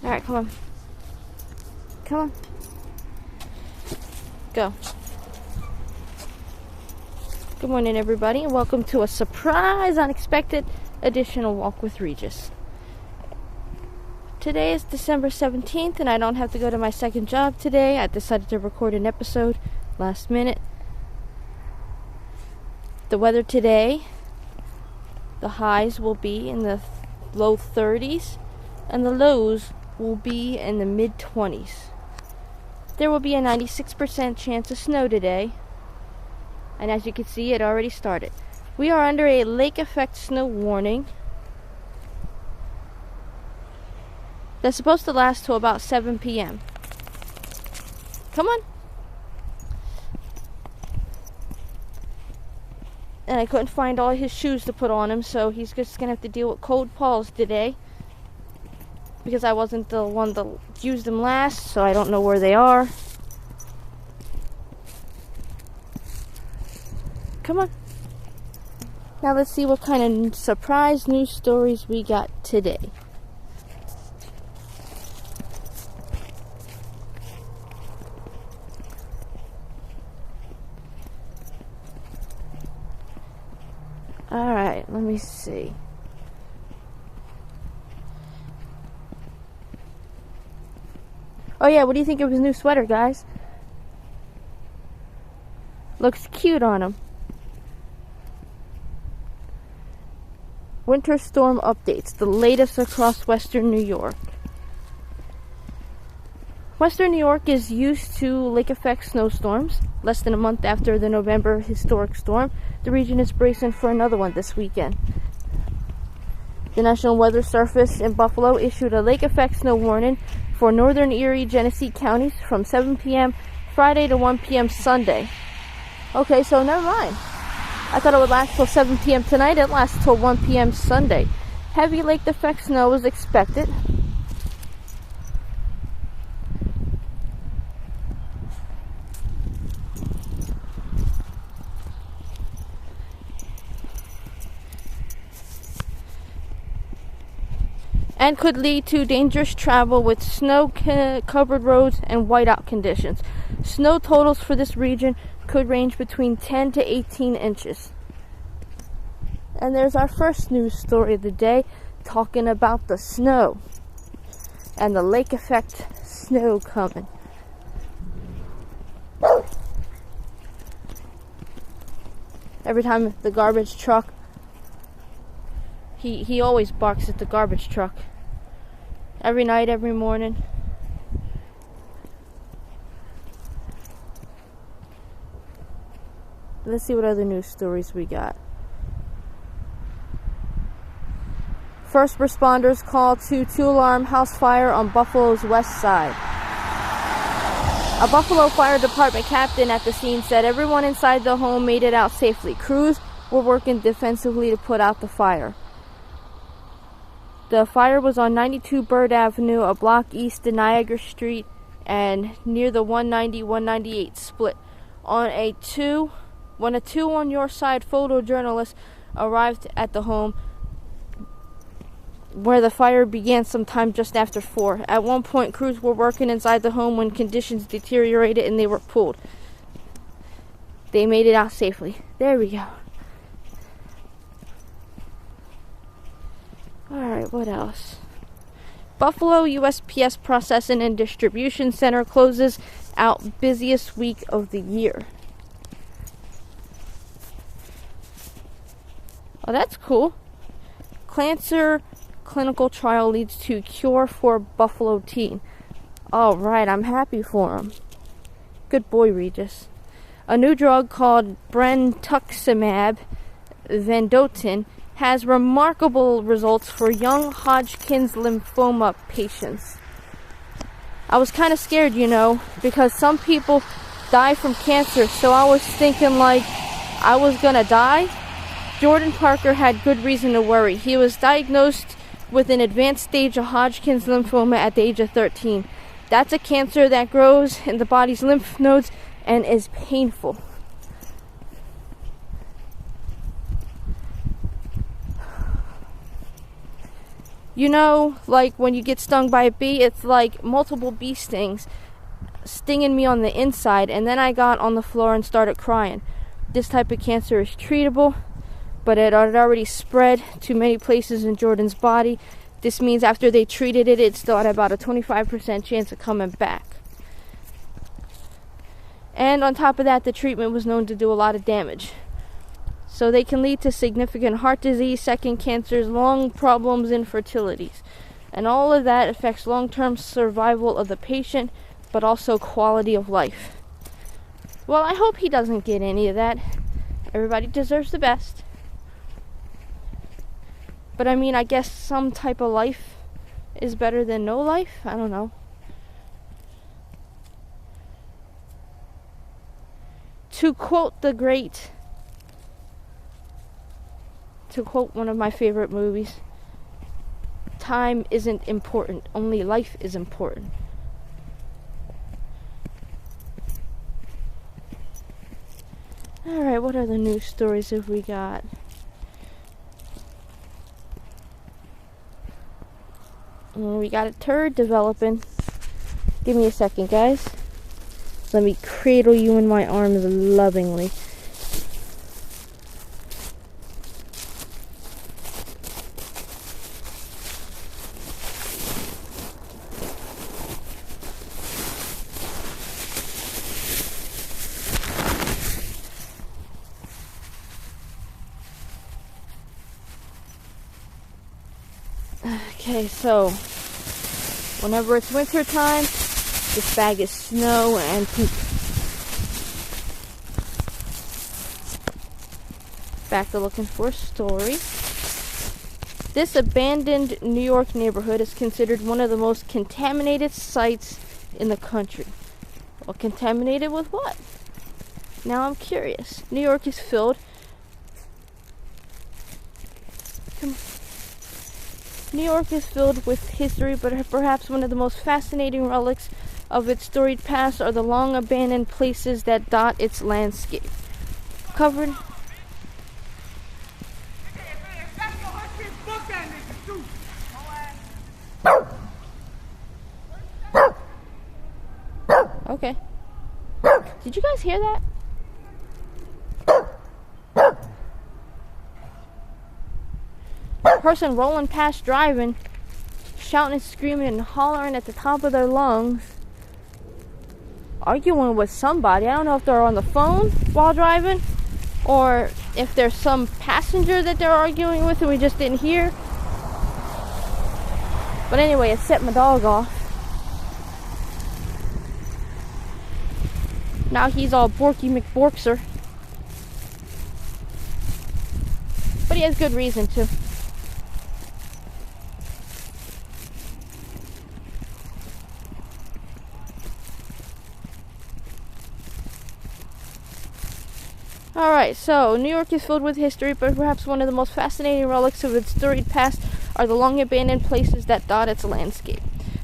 Alright, come on. Come on. Go. Good morning, everybody, and welcome to a surprise, unexpected additional walk with Regis. Today is December 17th, and I don't have to go to my second job today. I decided to record an episode last minute. The weather today, the highs will be in the low 30s, and the lows will be in the mid-20s. There will be a 96% chance of snow today, and as you can see, it already started. We are under a lake effect snow warning that's supposed to last till about 7 p.m. Come on. And I couldn't find all his shoes to put on him, so he's just gonna have to deal with cold paws today, because I wasn't the one that used them last, so I don't know where they are. Come on. Now let's see what kind of surprise news stories we got today. Alright, let me see. Oh yeah, what do you think of his new sweater, guys? Looks cute on him. Winter storm updates, the latest across western New York. Western New York is used to lake effect snowstorms. Less than a month after the November historic storm, the region is bracing for another one this weekend. The National Weather Service in Buffalo issued a lake effect snow warning for northern Erie, Genesee counties from 7 p.m. Friday to 1 p.m. Sunday. Okay, so never mind. I thought it would last till 7 p.m. tonight. It lasts till 1 p.m. Sunday. Heavy lake effect snow is expected. And could lead to dangerous travel with snow-covered roads and whiteout conditions. Snow totals for this region could range between 10 to 18 inches. And there's our first news story of the day, talking about the snow and the lake effect snow coming. Every time the garbage truck, he always barks at the garbage truck. Every night, every morning. Let's see what other news stories we got. First responders call to 2-alarm house fire on Buffalo's west side. A Buffalo Fire Department captain at the scene said everyone inside the home made it out safely. Crews were working defensively to put out the fire. The fire was on 92 Bird Avenue, a block east of Niagara Street, and near the 190-198 split. When a two on your side photojournalist arrived at the home, where the fire began sometime just after 4. At one point, crews were working inside the home when conditions deteriorated and they were pulled. They made it out safely. There we go. Alright, what else? Buffalo USPS Processing and Distribution Center closes out busiest week of the year. Oh, that's cool. Cancer clinical trial leads to cure for Buffalo teen. Alright, I'm happy for him. Good boy, Regis. A new drug called brentuximab vedotin has remarkable results for young Hodgkin's lymphoma patients. I was kind of scared, because some people die from cancer, so I was thinking like I was gonna die. Jordan Parker had good reason to worry. He was diagnosed with an advanced stage of Hodgkin's lymphoma at the age of 13. That's a cancer that grows in the body's lymph nodes and is painful. You know, like when you get stung by a bee, it's like multiple bee stings stinging me on the inside, and then I got on the floor and started crying. This type of cancer is treatable, but it had already spread to many places in Jordan's body. This means after they treated it, it still had about a 25% chance of coming back. And on top of that, the treatment was known to do a lot of damage. So they can lead to significant heart disease, second cancers, lung problems, infertilities. And all of that affects long-term survival of the patient, but also quality of life. Well, I hope he doesn't get any of that. Everybody deserves the best. But I mean, I guess some type of life is better than no life? I don't know. To quote one of my favorite movies, time isn't important, only life is important. Alright, what other news stories have we got? We got a turd developing. Give me a second, guys. Let me cradle you in my arms lovingly. Okay, so whenever it's winter time, this bag is snow and poop. Back to looking for a story. This abandoned New York neighborhood is considered one of the most contaminated sites in the country. Well, contaminated with what? Now I'm curious. New York is filled with history, but perhaps one of the most fascinating relics of its storied past are the long abandoned places that dot its landscape. Covered Okay. Did you guys hear that? Person rolling past driving, shouting and screaming and hollering at the top of their lungs, arguing with somebody. I don't know if they're on the phone while driving or if there's some passenger that they're arguing with and we just didn't hear. But anyway, it set my dog off. Now he's all Borky McBorkser. But he has good reason to. Alright, so New York is filled with history, but perhaps one of the most fascinating relics of its storied past are the long abandoned places that dot its landscape.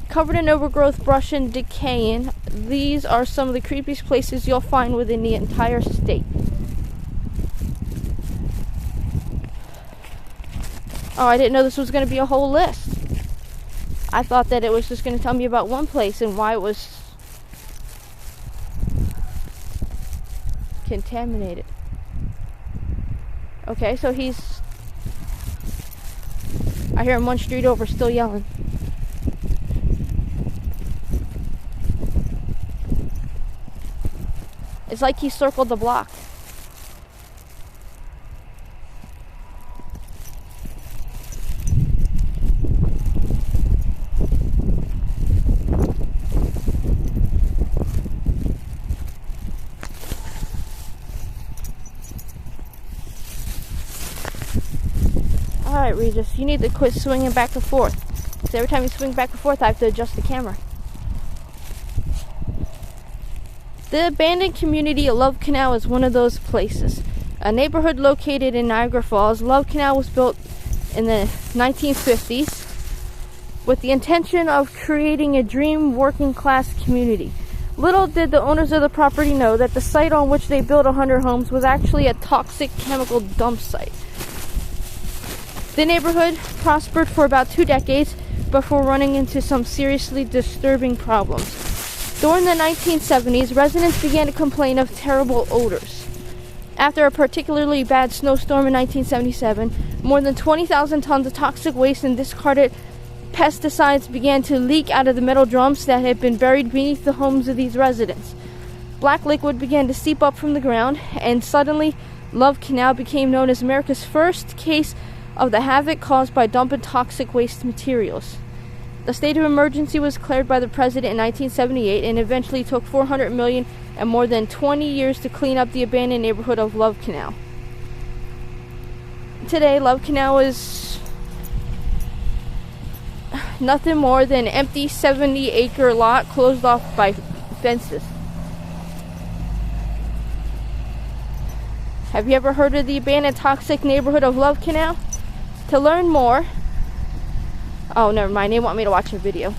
Covered in overgrowth, brush, and decaying, these are some of the creepiest places you'll find within the entire state. Oh, I didn't know this was going to be a whole list. I thought that it was just going to tell me about one place and why it was contaminated. Okay, so I hear him one street over still yelling. It's like he circled the block. Alright, Regis, you need to quit swinging back and forth. Because every time you swing back and forth, I have to adjust the camera. The abandoned community of Love Canal is one of those places. A neighborhood located in Niagara Falls, Love Canal was built in the 1950s with the intention of creating a dream working class community. Little did the owners of the property know that the site on which they built 100 homes was actually a toxic chemical dump site. The neighborhood prospered for about 2 decades before running into some seriously disturbing problems. During the 1970s, residents began to complain of terrible odors. After a particularly bad snowstorm in 1977, more than 20,000 tons of toxic waste and discarded pesticides began to leak out of the metal drums that had been buried beneath the homes of these residents. Black liquid began to seep up from the ground, and suddenly, Love Canal became known as America's first case of the havoc caused by dumping toxic waste materials. The state of emergency was declared by the president in 1978 and eventually took $400 million and more than 20 years to clean up the abandoned neighborhood of Love Canal. Today, Love Canal is nothing more than an empty 70-acre lot closed off by fences. Have you ever heard of the abandoned toxic neighborhood of Love Canal? To learn more... Oh, never mind. They want me to watch a video.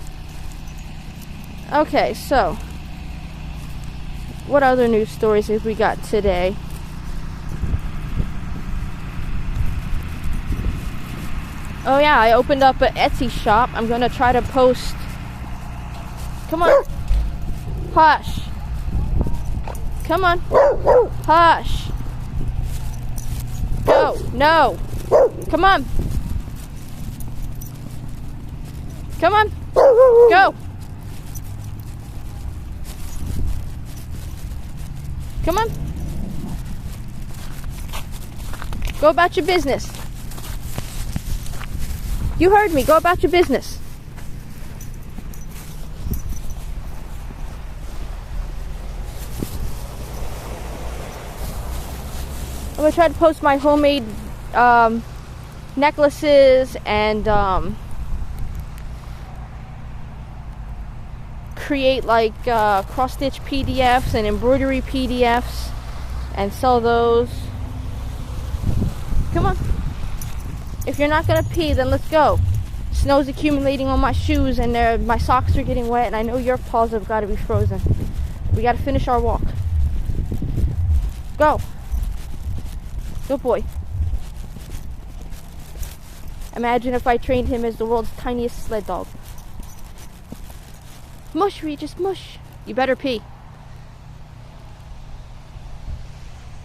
Okay, so... what other news stories have we got today? Oh yeah, I opened up an Etsy shop. I'm going to try to post... Come on. Hush. Come on. Hush. Go. No. Come on. Come on. Go. Come on. Go about your business. You heard me. Go about your business. I'm going to try to post my homemade necklaces and create like cross-stitch PDFs and embroidery PDFs and sell those. Come on. If you're not going to pee, then let's go. Snow's accumulating on my shoes and my socks are getting wet, and I know your paws have got to be frozen. We got to finish our walk. Go. Good boy. Imagine if I trained him as the world's tiniest sled dog. Mush, Regis, mush. You better pee.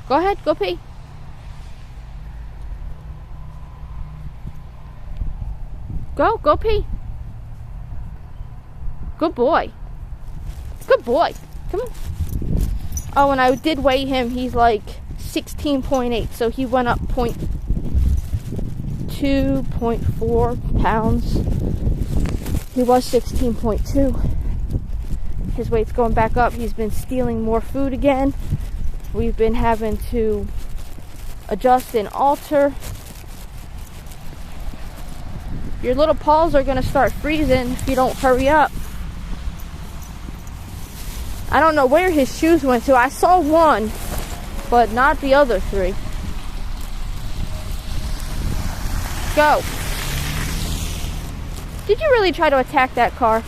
Go ahead, go pee. Go pee. Good boy. Good boy. Come on. Oh, and I did weigh him. He's like 16.8, so he went up 0.4 pounds. He was 16.2. His weight's going back up. He's been stealing more food again. We've been having to adjust and alter. Your little paws are going to start freezing if you don't hurry up. I don't know where his shoes went to. I saw one, but not the other three. Go. Did you really try to attack that car?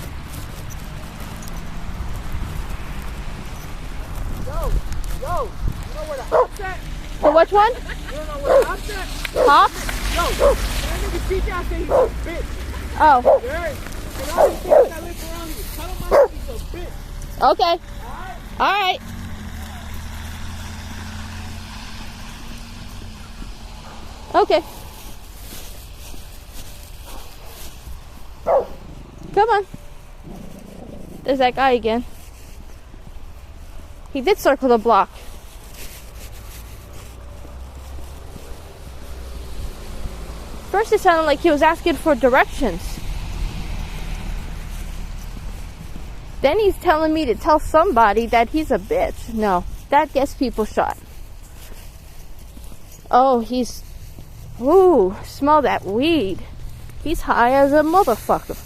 Yo. You know where the hop's at? The which one? You don't know where the hop's at? Hop? Yo, that nigga teach out there, he's a bitch. Oh. You heard? And all these people that live around you, tell him my nigga's a bitch. Okay. Alright. Okay. Come on. There's that guy again. He did circle the block. First it sounded like he was asking for directions. Then he's telling me to tell somebody that he's a bitch. No, that gets people shot. Oh, he's... Ooh, smell that weed. He's high as a motherfucker.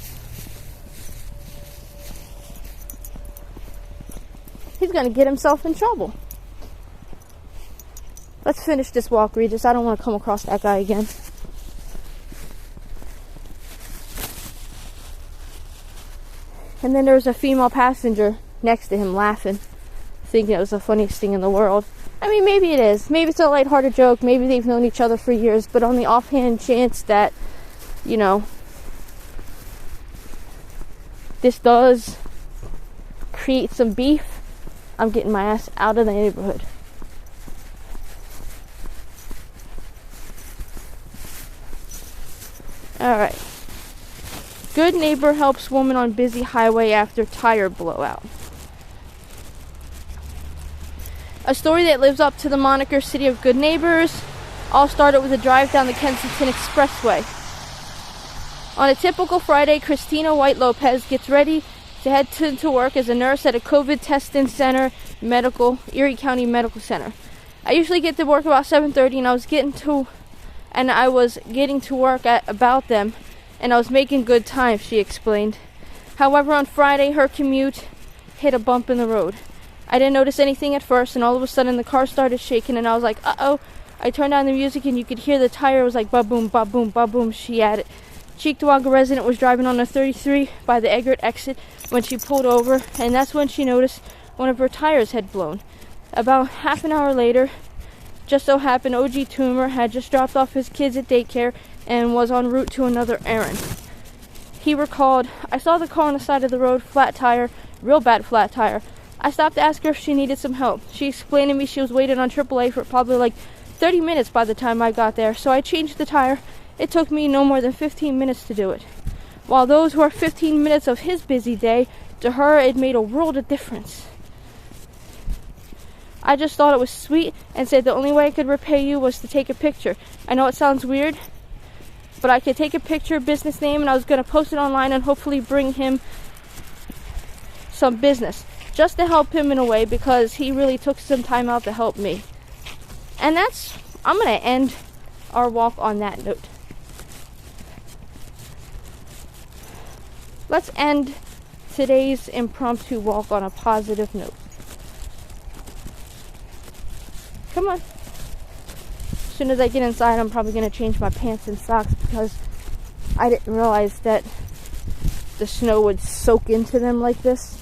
He's gonna get himself in trouble. Let's finish this walk, Regis. I don't want to come across that guy again. And then there was a female passenger next to him laughing, thinking it was the funniest thing in the world. I mean, maybe it is. Maybe it's a lighthearted joke. Maybe they've known each other for years. But on the offhand chance that, you know, this does create some beef, I'm getting my ass out of the neighborhood. Alright. Good neighbor helps woman on busy highway after tire blowout. A story that lives up to the moniker City of Good Neighbors. All started with a drive down the Kensington Expressway. On a typical Friday, Christina White Lopez gets ready to head to work as a nurse at a COVID testing center, Erie County Medical Center. I usually get to work about 7:30, and I was getting to work at about them, and I was making good time, she explained. However, on Friday, her commute hit a bump in the road. I didn't notice anything at first, and all of a sudden the car started shaking, and I was like, uh-oh. I turned on the music, and you could hear the tire was like ba-boom, ba-boom, ba-boom, she added. Cheektowaga resident was driving on the 33 by the Eggert exit when she pulled over, and that's when she noticed one of her tires had blown. About half an hour later, just so happened OG Toomer had just dropped off his kids at daycare and was en route to another errand. He recalled, I saw the car on the side of the road, flat tire, real bad flat tire. I stopped to ask her if she needed some help. She explained to me she was waiting on AAA for probably like 30 minutes by the time I got there, so I changed the tire. It took me no more than 15 minutes to do it. While those were 15 minutes of his busy day, to her it made a world of difference. I just thought it was sweet and said the only way I could repay you was to take a picture. I know it sounds weird, but I could take a picture, business name, and I was going to post it online and hopefully bring him some business. Just to help him in a way, because he really took some time out to help me. And I'm going to end our walk on that note. Let's end today's impromptu walk on a positive note. Come on. As soon as I get inside, I'm probably going to change my pants and socks because I didn't realize that the snow would soak into them like this.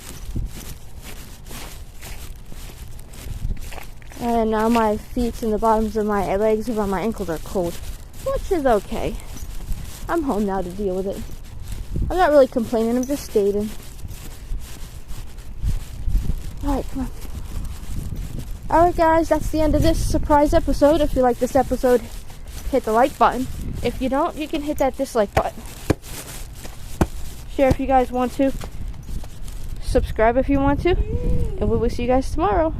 And now my feet and the bottoms of my legs around my ankles are cold, which is okay. I'm home now to deal with it. I'm not really complaining, I'm just stating. Alright, come on. Alright guys, that's the end of this surprise episode. If you like this episode, hit the like button. If you don't, you can hit that dislike button. Share if you guys want to. Subscribe if you want to. And we will see you guys tomorrow.